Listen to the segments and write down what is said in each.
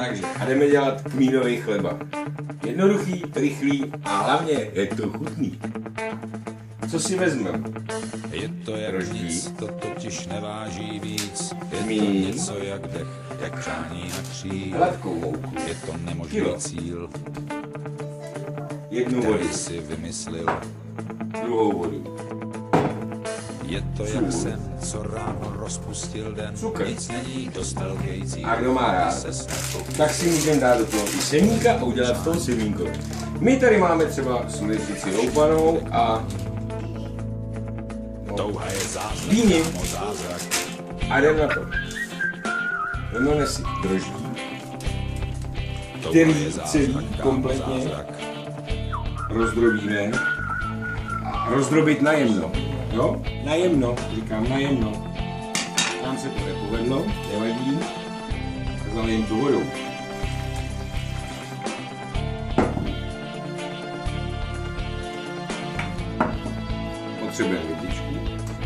Takže a jdeme dělat kmínový chleba. Jednoduchý, rychlý a hlavně je to chutný. Co si vezmeme? Je to jak nic, to totiž neváží víc. Je to Kmín. něco jak dech, jak přání na kříl. Hladkou mouku. Je to nemožný Kilo. cíl, Jednu vodu. který si vymyslil. Druhou vodu. Je to jak sen, co ráno rozpustil den. Cukr. Nic není dost velký cíl. A kdo má rád, Se snad tak si můžeme dát do toho i semínka a udělat z toho semínko. My tady máme třeba slunečnici loupanou a touha je zázrak, Víni. kámo, zázrak. a jdeme na to. Vezmeme si droždí, Touha který je zázrak, celý kámo, kompletně zázrak. rozdrobíme a rozdrobit najemno. Jo? Najemno, říkám najemno. Nám se to nepovedlo, nevadí. Tak zalejím tu vodou. Potřebujeme vidličku,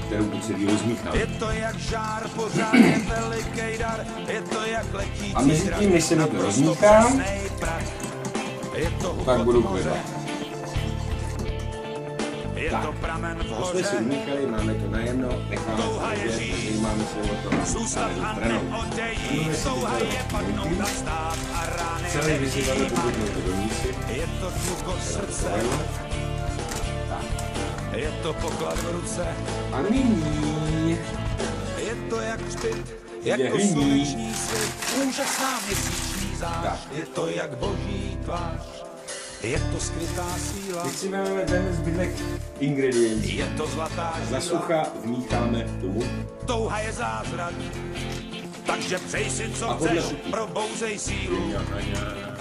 kterou tu celý rozmíchám. Je to jak žár, pořád je veliký dar. Je to jak letící A mezi tím, než se mi to rozmíchá, je to tak budu klebat. je Tak. to pramen v To jsme si hoře. umíchali, máme to najemno, necháme to ležet, zajímáme se o to Zůstat a stranou. neodejít, touha je padnout a stát a rány Celý vyzýváme pokud do mísy. je to tluko srdce, je to poklad v ruce, A nyní je to jak hřbit, Je jako hliník. sluneční svět, úžasná měsíční zář, Tak. je to jak boží tvář, je to skrytá síla, teď si vezmeme ten zbytek ingrediencí. je to zlatá Za žila, sucha vmícháme tomu touha je zázrak, takže přej si, co A podle chceš, chuti. probouzej sílu,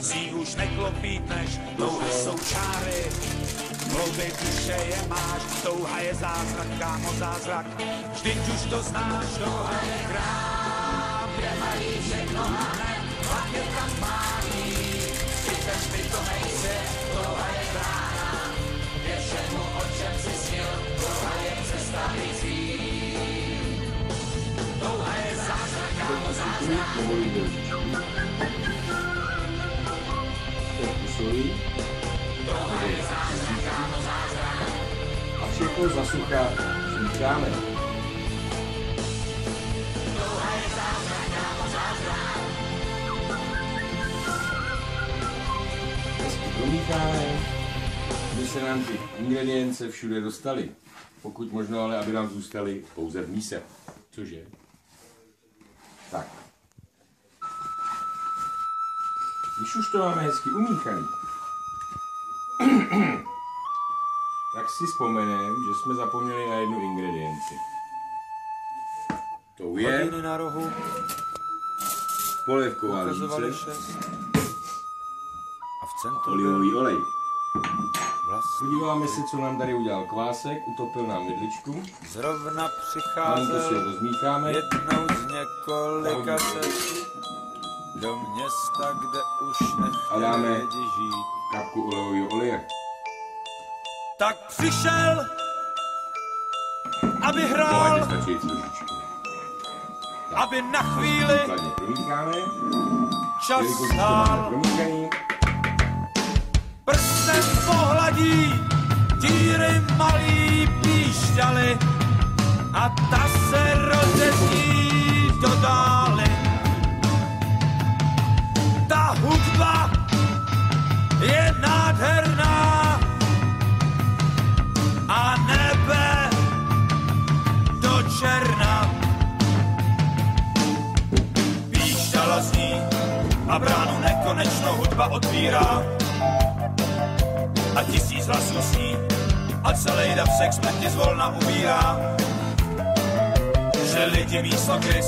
sílu už neklopítneš, touha jsou čáry, hlouběj duše je máš, touha je zázrak, kámo, zázrak, vždyť už to znáš, touha je krám, kde mají všechno hned, pak je tam mání, ty ten pitomej svět, touha je brána, je všemu, o čem si snil, touha je cesta vyzví, touha je zázrak, kámo, zázrak. Povolím do lžičky. Trošku solí. A všechno za sucha vmícháme. Hezky promícháme, aby se nám ty ingredience všude dostaly. Pokud možno, ale aby nám zůstaly pouze v míse. Cože? Tak. Když už to máme hezky umíchaný, tak si vzpomenem, že jsme zapomněli na jednu ingredienci. To je Hodiny na rohu, polévková ukazovali lžíce, 6 a v centru olivový olej. vlastně Podíváme se, co nám tady udělal kvásek, utopil nám vidličku, zrovna malinko si přicházel rozmícháme, jednou z několika cest do města, kde už A dáme nechtěli lidi žít. kapku olivového oleje. Tak přišel, aby Pohodě hrál, stačí trošičku. aby na chvíli Kladně promícháme, čas jelikož už to máme stál. promíchaný, Prstem pohladí díry malý píšťaly a ta se rozezní do dály. Ta hudba je nádherná a nebe do černa. Píšťala zní a bránu nekonečnou hudba otvírá. A 1000 hlasů sní a celý dav sex smrti zvolna umírá. Že lidi místo krys,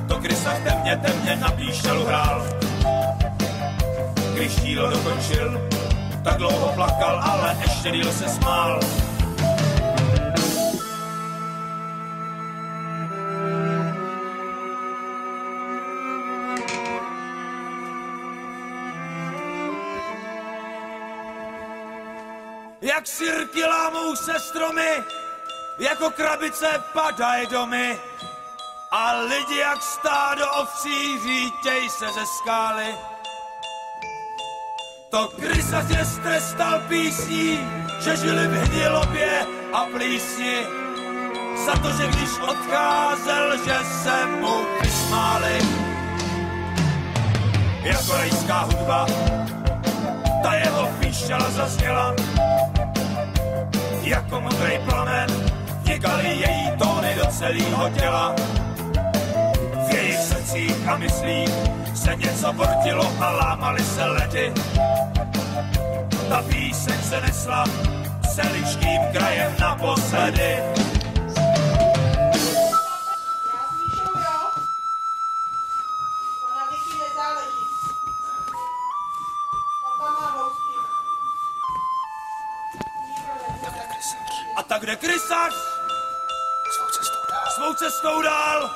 to krysach temně na píšťalu hrál. Když dílo dokončil, tak dlouho plakal, ale ještě díl se smál. Jak sirky lámou se stromy, jako krabice padaj domy. a lidi jak stádo ovcí řítěj se ze skály. To krysař je strestal písní, že žili v hnilobě a plísni. Za to, že když odcházel, že se mu vysmáli. Jako rajská hudba, ta jeho píšťala zazněla. Jako modrý plamen, vnikaly její tóny do celého těla. V jejich srdcích a myslích se něco vrtilo a lámaly se ledy. Ta píseň se nesla celičkým krajem naposledy. A tak jde krysař svou cestou dál.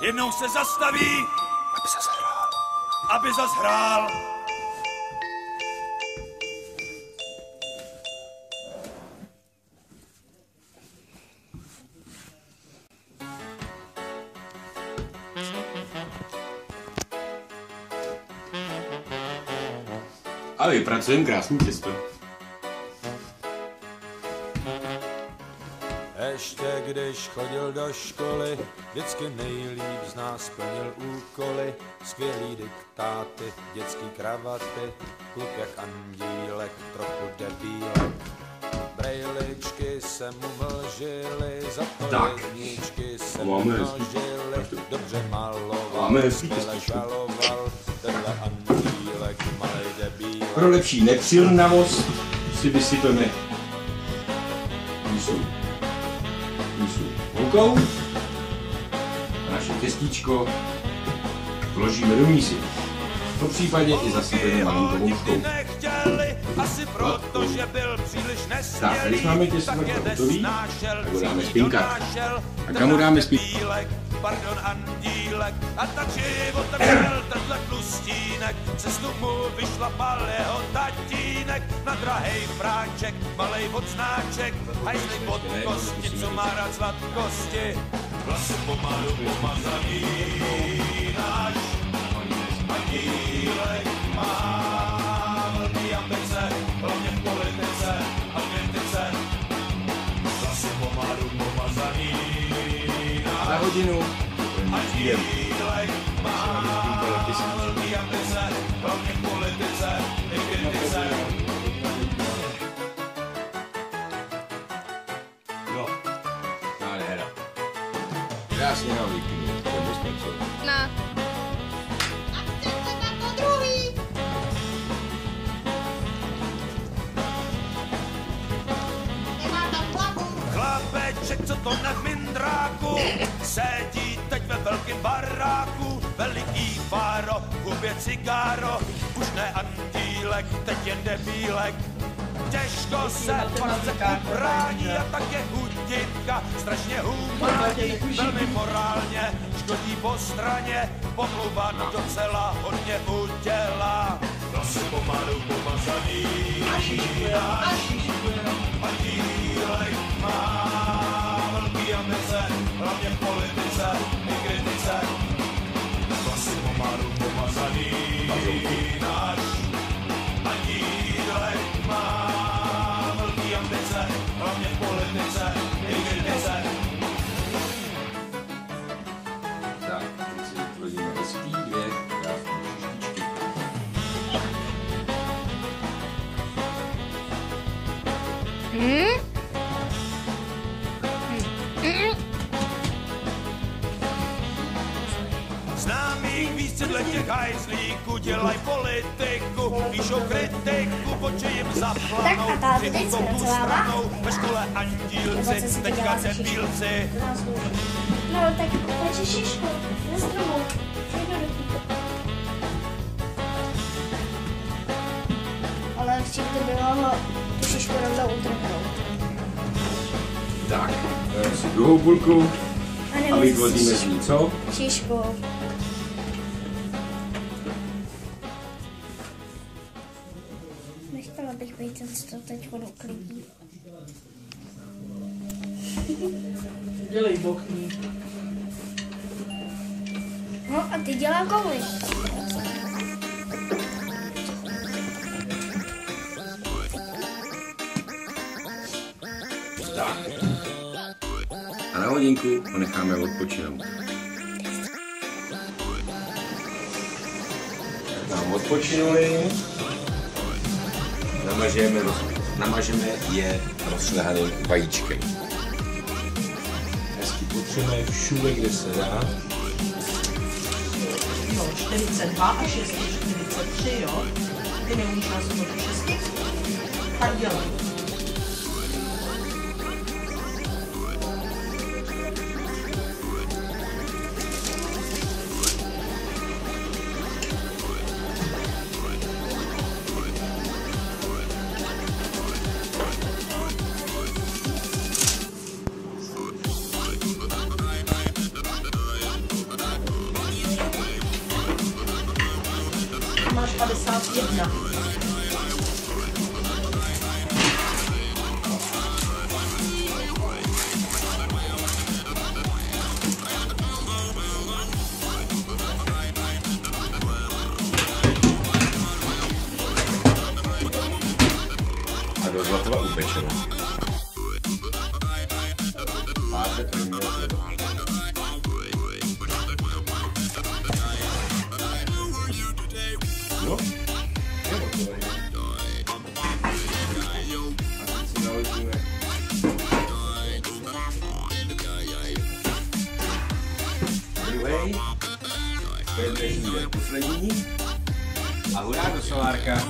Jednou se zastaví, aby zas hrál. A vypracujeme krásný cestu. Ještě když chodil do školy, vždycky nejlíp z nás plnil úkoly. Skvělý diktáty, dětský kravaty, kluk jak andílek, trochu debílek. Brejličky se mu mlžily, za to jedničky se mu množily. Dobře maloval, skvěle žaloval, tenhle andílek, malej debílek. Pro lepší nepřilnavost si vysypeme mísu holkou a naše těstíčko vložíme do mísy. V tom případě i zasypeme malinkovou škou. Tak, tady máme těsto takhle hotový, tak ho dáme spinkat. A kam ho dáme spinkat? Pardon, andílek, a tak životem měl tenhle tlustínek, cestu mu vyšlapal jeho tatínek, na drahej fráček, malej odznáček, hajzlej pod kosti, co má rád sladkosti. Vlasy pomalu pomazaný náš andílek má velký ambice, hlavně v politice a kritice. Vlasy pomalu pomazaný za hodinu. Andílek má velký ambice, hlavně v politice i kritice. No, nádhera. Krásně nám vykynul, to je smysl. Na. A chcete na to druhý. Nemá tam hlavu. Chlapeček, co to v mindráku, sedí teď ve velkým baráku, veliký fáro, v hubě cigáro, už ne andílek, teď jen debílek. Těžko se fakt brání a tak je chutinka, strašně humorní, velmi morálně, škodí po straně, pomluva docela hodně udělá. Vlasy pomalu pomazaný, andílek má velký ambice, hlavně v politice i kritice. Vlasy pomalu pomazaný, náš andílek má velký ambice, hlavně v politice i kritice. Tak, teď si vytvoříme hezký dvě krásné šištičky. Známých výstředle těch hajzlíků dělaj politiku, píšou kritiku, oči jim zaplanou, kritikou stranou, ve škole andílci, teďka debílci. No, tak pojď šišku, na stromu, jednoduchý. Ale včím to bylo tu šišku rovnou utrhnout. Tak, si druhou bulku a vytvoříme z ní co? Šišku. Nechtěla bych být ten, co to teď uklidí. Dělej bochní. No a ty dělá kouli. Tak. A na hodinku ho necháme odpočinout. Tak nám odpočinuli. Namažeme je rozšlehaným vajíčkem. Hezky potřeme všude, kde se dá. No, 42 a 6 je 43, jo? Ty neumíš násobit do 6? Tak dělej. Máš 51. A do zlatova upečeno. Máte první chleba. No, je hotové. A teď si naložíme. Druhej. To je dnešní den poslední. A hurá do solárka.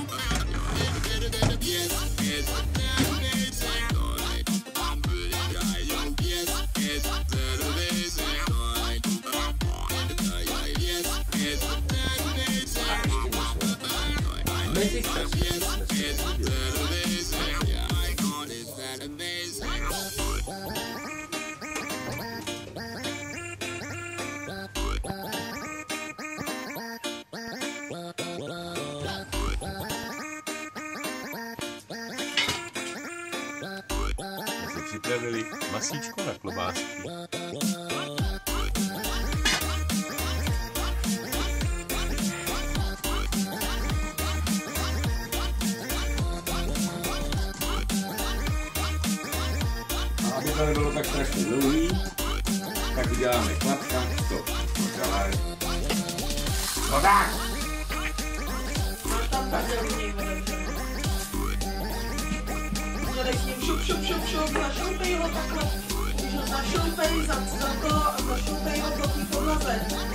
Připravili masíčko na klobásky. A aby to nebylo tak strašně dlouhý, tak uděláme klapka, stop. No tak! Šup, našoupej ho takhle, zašoupej za to a zašoupej ho do té podlaze.